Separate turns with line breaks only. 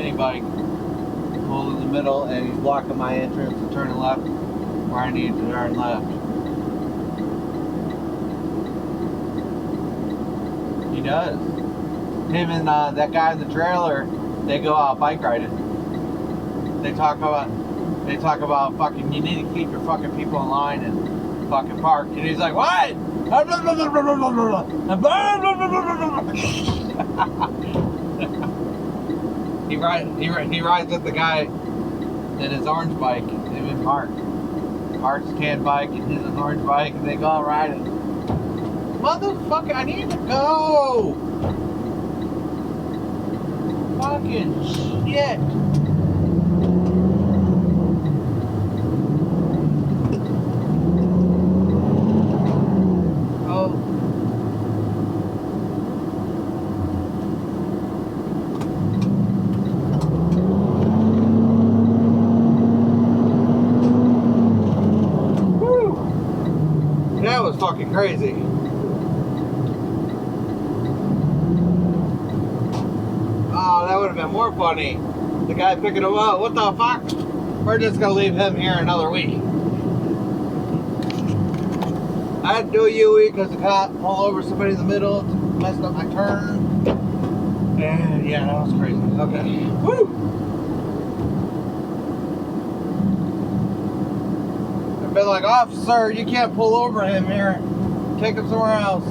mini bike pulled in the middle, and he's blocking my entrance and turning left where I need to turn left. He does. Him and that guy in the trailer, they go out bike riding. They talk about fucking, you need to keep your fucking people in line and fucking park. And he's like, what? He rides with the guy in his orange bike. Him and Mark. Mark's tan bike and his orange bike, and they go out riding. Motherfucker, I need to go. Fucking shit. That was fucking crazy. Oh, that would have been more funny. The guy picking him up. What the fuck? We're just gonna leave him here another week. I had to do a UE because the cop pulled over somebody in the middle, messed up my turn. And yeah, that was crazy. Okay. Woo! I've been like, officer, you can't pull over him here. Take him somewhere else.